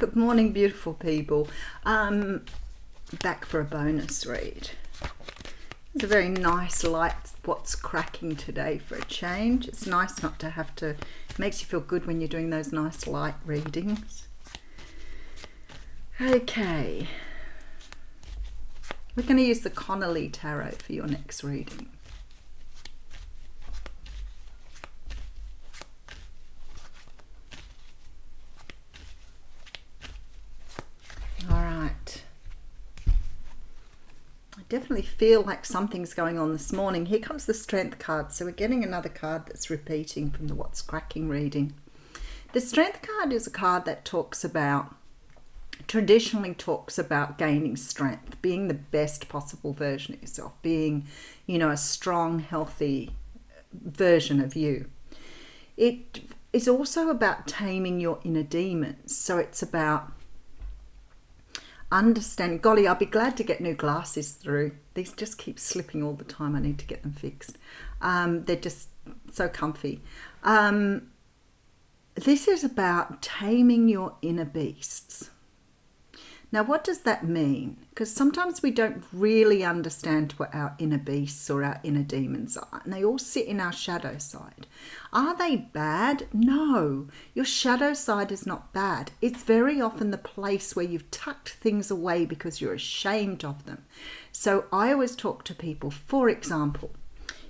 Good morning, beautiful people. Back for a bonus read. It's a very nice light what's cracking today for a change. It's nice not to have to, it makes you feel good when you're doing those nice light readings. Okay. We're going to use the Connolly Tarot for your next reading. Definitely feel like something's going on this morning. Here comes the Strength card. So we're getting another card that's repeating from the What's Cracking reading. The Strength card is a card that traditionally talks about gaining strength, being the best possible version of yourself, being, a strong, healthy version of you. It is also about taming your inner demons. So it's about understand. Golly, I'll be glad to get new glasses through. These just keep slipping all the time. I need to get them fixed. They're just so comfy. This is about taming your inner beasts. Now, what does that mean? Because sometimes we don't really understand what our inner beasts or our inner demons are, and they all sit in our shadow side. Are they bad? No, your shadow side is not bad. It's very often the place where you've tucked things away because you're ashamed of them. So I always talk to people, for example,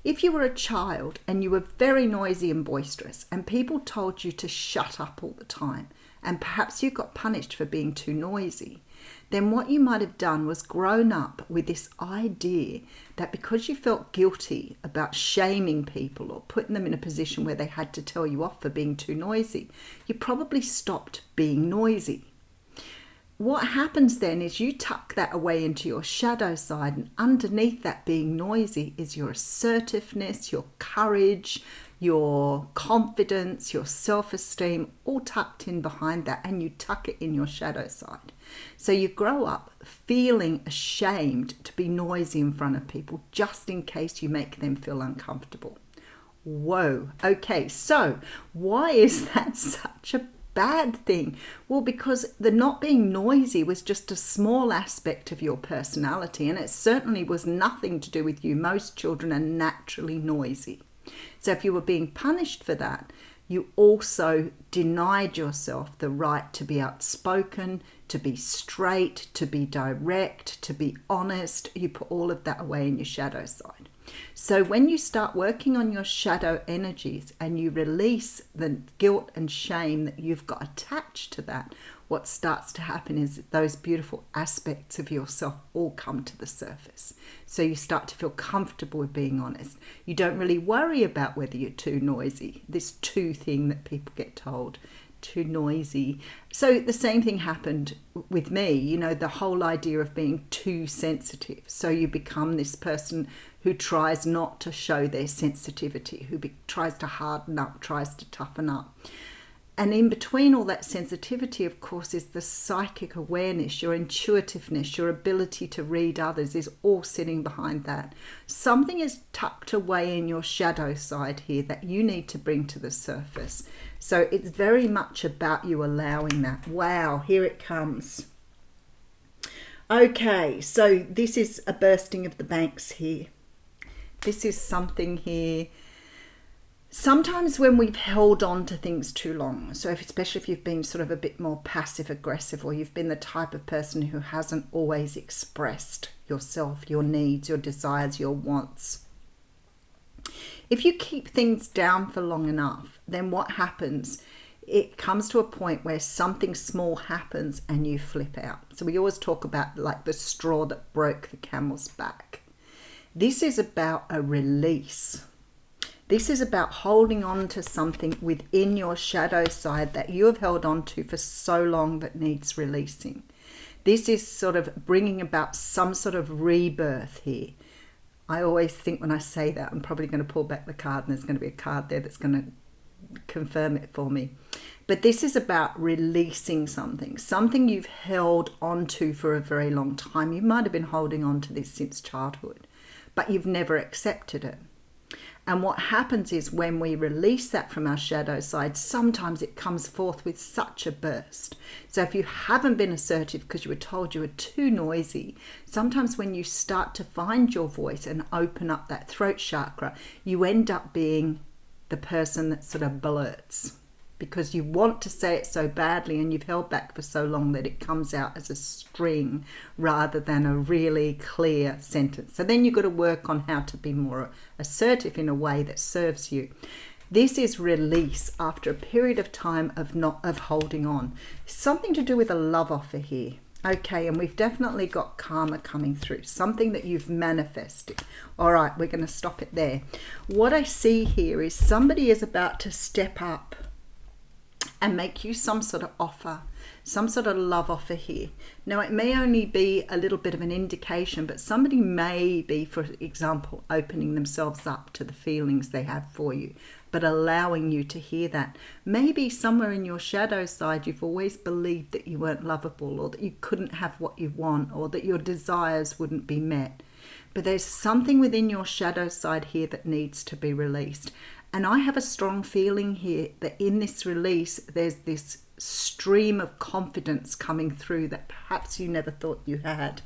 if you were a child and you were very noisy and boisterous and people told you to shut up all the time, and perhaps you got punished for being too noisy, then what you might have done was grown up with this idea that because you felt guilty about shaming people or putting them in a position where they had to tell you off for being too noisy, you probably stopped being noisy. What happens then is you tuck that away into your shadow side, and underneath that being noisy is your assertiveness, your courage, your confidence, your self-esteem, all tucked in behind that, and you tuck it in your shadow side. So you grow up feeling ashamed to be noisy in front of people just in case you make them feel uncomfortable. Whoa. Okay, so why is that such a bad thing? Well, because the not being noisy was just a small aspect of your personality, and it certainly was nothing to do with you. Most children are naturally noisy. So if you were being punished for that, you also denied yourself the right to be outspoken, to be straight, to be direct, to be honest. You put all of that away in your shadow side. So when you start working on your shadow energies and you release the guilt and shame that you've got attached to that, what starts to happen is that those beautiful aspects of yourself all come to the surface. So you start to feel comfortable with being honest. You don't really worry about whether you're too noisy, this too thing that people get told. Too noisy. So the same thing happened with me, the whole idea of being too sensitive. So you become this person who tries not to show their sensitivity, who tries to harden up, tries to toughen up. And in between all that sensitivity, of course, is the psychic awareness, your intuitiveness, your ability to read others is all sitting behind that. Something is tucked away in your shadow side here that you need to bring to the surface. So it's very much about you allowing that. Wow, here it comes. Okay, so this is a bursting of the banks here. This is something here. Sometimes when we've held on to things too long, so especially if you've been sort of a bit more passive aggressive, or you've been the type of person who hasn't always expressed yourself, your needs, your desires, your wants. If you keep things down for long enough, then what happens? It comes to a point where something small happens and you flip out. So we always talk about like the straw that broke the camel's back. This is about a release. This is about holding on to something within your shadow side that you have held on to for so long that needs releasing. This is sort of bringing about some sort of rebirth here. I always think when I say that, I'm probably going to pull back the card and there's going to be a card there that's going to confirm it for me. But this is about releasing something you've held on to for a very long time. You might have been holding on to this since childhood, but you've never accepted it. And what happens is when we release that from our shadow side, sometimes it comes forth with such a burst. So if you haven't been assertive because you were told you were too noisy, sometimes when you start to find your voice and open up that throat chakra, you end up being the person that sort of blurts, because you want to say it so badly and you've held back for so long that it comes out as a string rather than a really clear sentence. So then you've got to work on how to be more assertive in a way that serves you. This is release after a period of time of holding on. Something to do with a love offer here. Okay, and we've definitely got karma coming through, something that you've manifested. All right, we're going to stop it there. What I see here is somebody is about to step up and make you some sort of offer, some sort of love offer here. Now, it may only be a little bit of an indication, but somebody may be, for example, opening themselves up to the feelings they have for you, but allowing you to hear that. Maybe somewhere in your shadow side, you've always believed that you weren't lovable, or that you couldn't have what you want, or that your desires wouldn't be met. But there's something within your shadow side here that needs to be released. And I have a strong feeling here that in this release, there's this stream of confidence coming through that perhaps you never thought you had.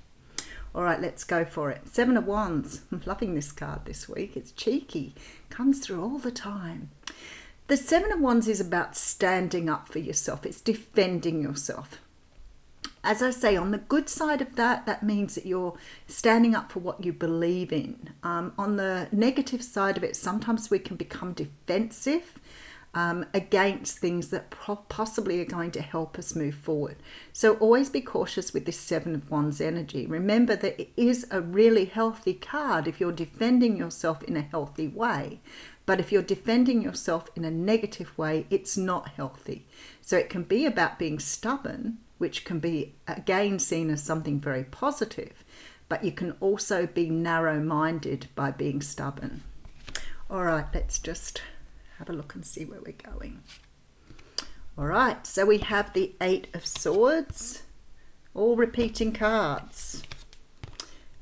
All right, let's go for it. 7 of Wands. I'm loving this card this week. It's cheeky. Comes through all the time. The 7 of Wands is about standing up for yourself. It's defending yourself. As I say, on the good side of that, that means that you're standing up for what you believe in. On the negative side of it, sometimes we can become defensive against things that possibly are going to help us move forward. So always be cautious with this 7 of Wands energy. Remember that it is a really healthy card if you're defending yourself in a healthy way. But if you're defending yourself in a negative way, it's not healthy. So it can be about being stubborn, which can be again seen as something very positive, but you can also be narrow-minded by being stubborn. All right, let's just have a look and see where we're going. All right, so we have the 8 of Swords, all repeating cards,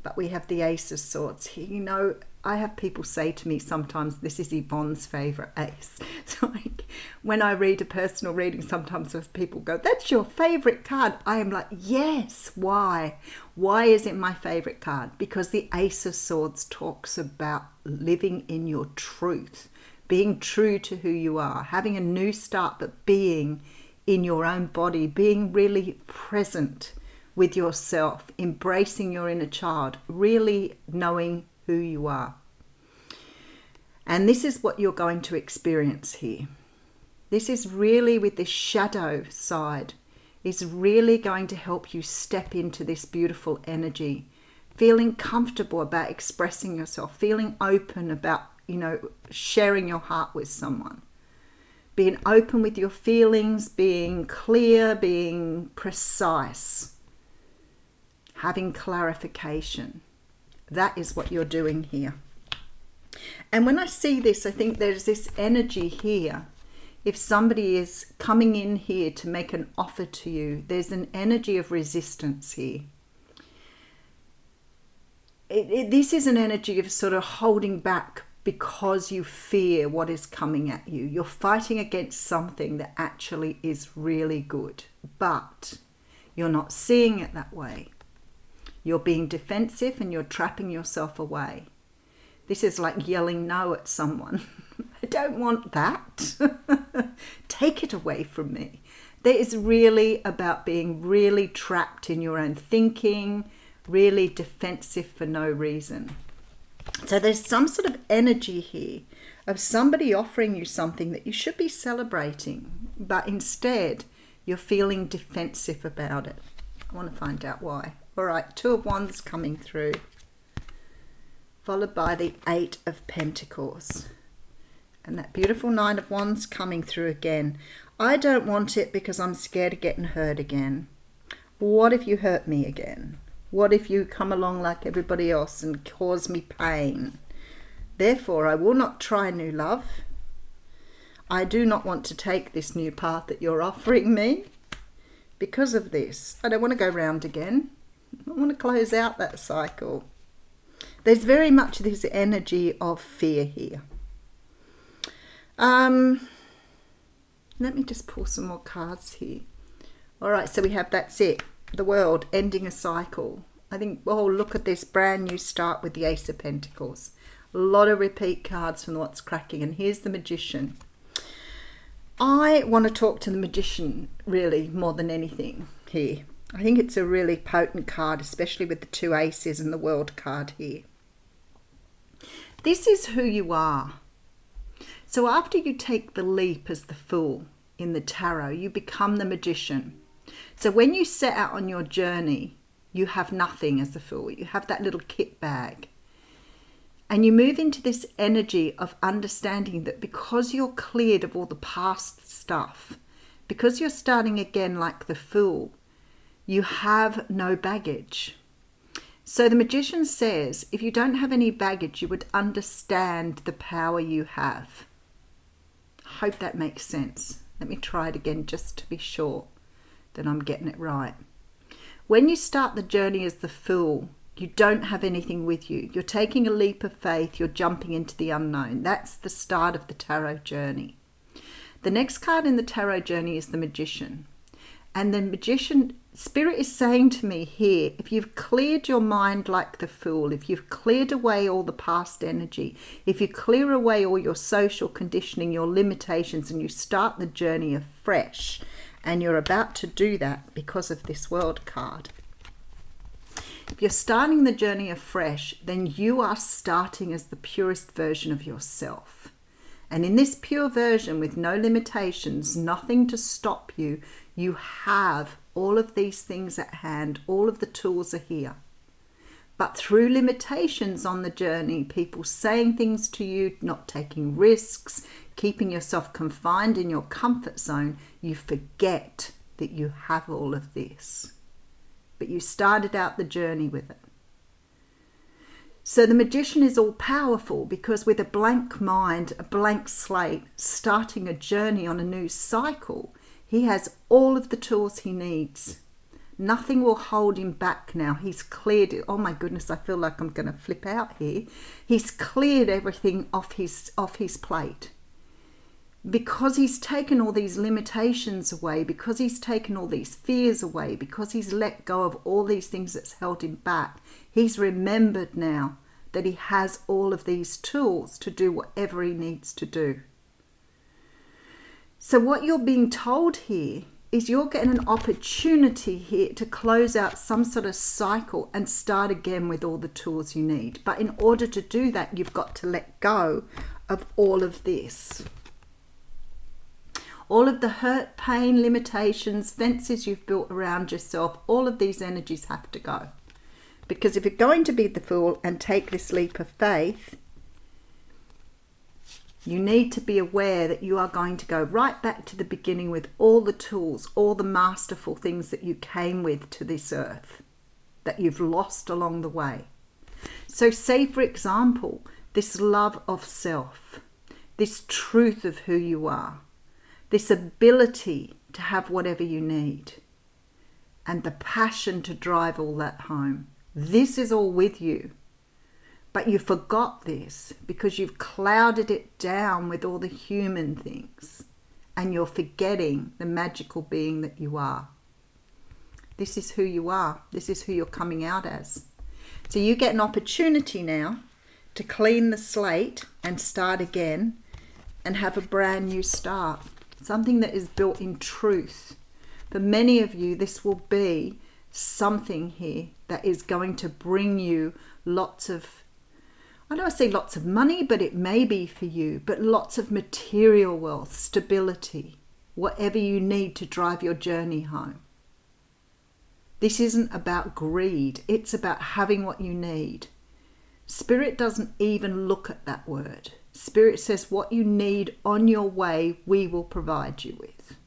but we have the Ace of Swords here. You know, I have people say to me sometimes, this is Yvonne's favourite ace. So like, when I read a personal reading, sometimes people go, that's your favourite card. I am like, yes, why? Why is it my favourite card? Because the Ace of Swords talks about living in your truth, being true to who you are, having a new start, but being in your own body, being really present with yourself, embracing your inner child, really knowing who you are. And this is what you're going to experience here. This is really, with this shadow side, is really going to help you step into this beautiful energy, feeling comfortable about expressing yourself, feeling open about, you know, sharing your heart with someone, being open with your feelings, being clear, being precise, having clarification. That is what you're doing here. And when I see this, I think there's this energy here. If somebody is coming in here to make an offer to you, there's an energy of resistance here. This is an energy of sort of holding back because you fear what is coming at you. You're fighting against something that actually is really good, but you're not seeing it that way. You're being defensive and you're trapping yourself away. This is like yelling no at someone. I don't want that. Take it away from me. That is really about being really trapped in your own thinking, really defensive for no reason. So there's some sort of energy here of somebody offering you something that you should be celebrating, but instead you're feeling defensive about it. I want to find out why. All right, 2 of Wands coming through, followed by the 8 of Pentacles. And that beautiful 9 of Wands coming through again. I don't want it because I'm scared of getting hurt again. What if you hurt me again? What if you come along like everybody else and cause me pain? Therefore, I will not try new love. I do not want to take this new path that you're offering me. Because of this, I don't want to go round again. I want to close out that cycle. There's very much this energy of fear here. Let me just pull some more cards here. All right, so we have that's it. The World, ending a cycle. I think, oh, look at this brand new start with the Ace of Pentacles. A lot of repeat cards from What's Cracking. And here's the Magician. I want to talk to the Magician really more than anything here. I think it's a really potent card, especially with the two aces and the World card here. This is who you are. So after you take the leap as the Fool in the tarot, you become the Magician. So when you set out on your journey, you have nothing as the Fool. You have that little kit bag. And you move into this energy of understanding that because you're cleared of all the past stuff, because you're starting again like the Fool, you have no baggage. So the Magician says, if you don't have any baggage, you would understand the power you have. I hope that makes sense. Let me try it again just to be sure that I'm getting it right. When you start the journey as the Fool, you don't have anything with you. You're taking a leap of faith. You're jumping into the unknown. That's the start of the tarot journey. The next card in the tarot journey is the Magician. And the Magician, Spirit is saying to me here, if you've cleared your mind like the Fool, if you've cleared away all the past energy, if you clear away all your social conditioning, your limitations, and you start the journey afresh, and you're about to do that because of this World card. If you're starting the journey afresh, then you are starting as the purest version of yourself. And in this pure version with no limitations, nothing to stop you, you have all of these things at hand. All of the tools are here. But through limitations on the journey, people saying things to you, not taking risks, keeping yourself confined in your comfort zone, you forget that you have all of this. But you started out the journey with it. So the Magician is all powerful because with a blank mind, a blank slate, starting a journey on a new cycle, he has all of the tools he needs. Nothing will hold him back now. He's cleared it. Oh my goodness, I feel like I'm going to flip out here. He's cleared everything off his plate. Because he's taken all these limitations away, because he's taken all these fears away, because he's let go of all these things that's held him back, he's remembered now that he has all of these tools to do whatever he needs to do. So what you're being told here is you're getting an opportunity here to close out some sort of cycle and start again with all the tools you need. But in order to do that, you've got to let go of all of this. All of the hurt, pain, limitations, fences you've built around yourself, all of these energies have to go. Because if you're going to be the Fool and take this leap of faith, you need to be aware that you are going to go right back to the beginning with all the tools, all the masterful things that you came with to this earth, that you've lost along the way. So say, for example, this love of self, this truth of who you are, this ability to have whatever you need, and the passion to drive all that home. This is all with you. But you forgot this because you've clouded it down with all the human things, and you're forgetting the magical being that you are. This is who you are. This is who you're coming out as. So you get an opportunity now to clean the slate and start again and have a brand new start. Something that is built in truth. For many of you, this will be something here that is going to bring you lots of, I don't want to say lots of money, but it may be for you, but lots of material wealth, stability, whatever you need to drive your journey home. This isn't about greed. It's about having what you need. Spirit doesn't even look at that word. Spirit says what you need on your way, we will provide you with.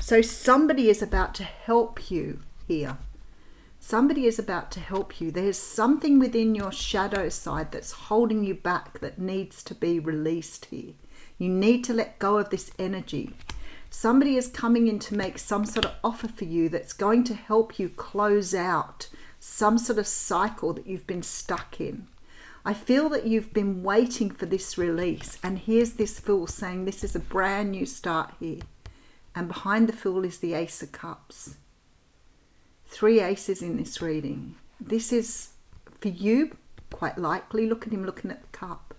So somebody is about to help you here. Somebody is about to help you. There's something within your shadow side that's holding you back that needs to be released here. You need to let go of this energy. Somebody is coming in to make some sort of offer for you that's going to help you close out some sort of cycle that you've been stuck in. I feel that you've been waiting for this release, and here's this Fool saying this is a brand new start here. And behind the Fool is the Ace of Cups. 3 aces in this reading. This is, for you, quite likely, look at him looking at the cup.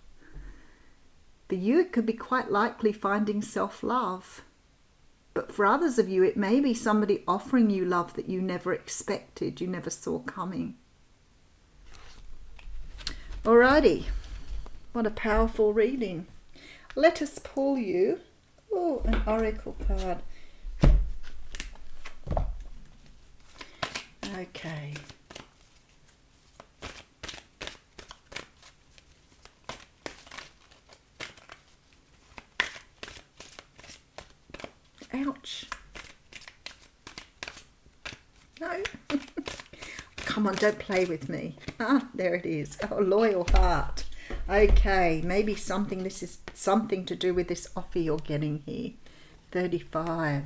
For you, it could be quite likely finding self-love. But for others of you, it may be somebody offering you love that you never expected, you never saw coming. Alrighty, what a powerful reading. Let us pull you, an oracle card. Okay. Ouch. No. Come on, don't play with me. Ah, there it is. Oh, loyal heart. Okay, maybe this is something to do with this offer you're getting here. 35.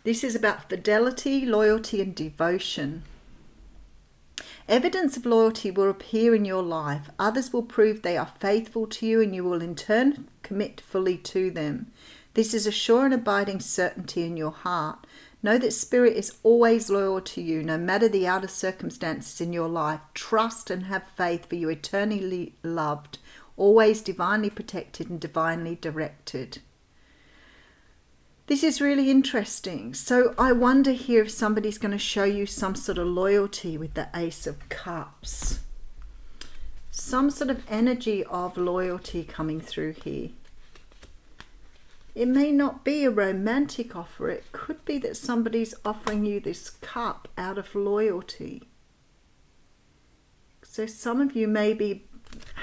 This is about fidelity, loyalty, and devotion. Evidence of loyalty will appear in your life. Others will prove they are faithful to you, and you will in turn commit fully to them. This is a sure and abiding certainty in your heart. Know that Spirit is always loyal to you, no matter the outer circumstances in your life. Trust and have faith, for you are eternally loved, always divinely protected and divinely directed. This is really interesting. So I wonder here if somebody's going to show you some sort of loyalty with the Ace of Cups. Some sort of energy of loyalty coming through here. It may not be a romantic offer. It could be that somebody's offering you this cup out of loyalty. So some of you may be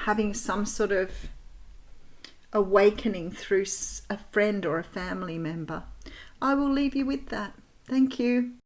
having some sort of awakening through a friend or a family member. I will leave you with that. Thank you.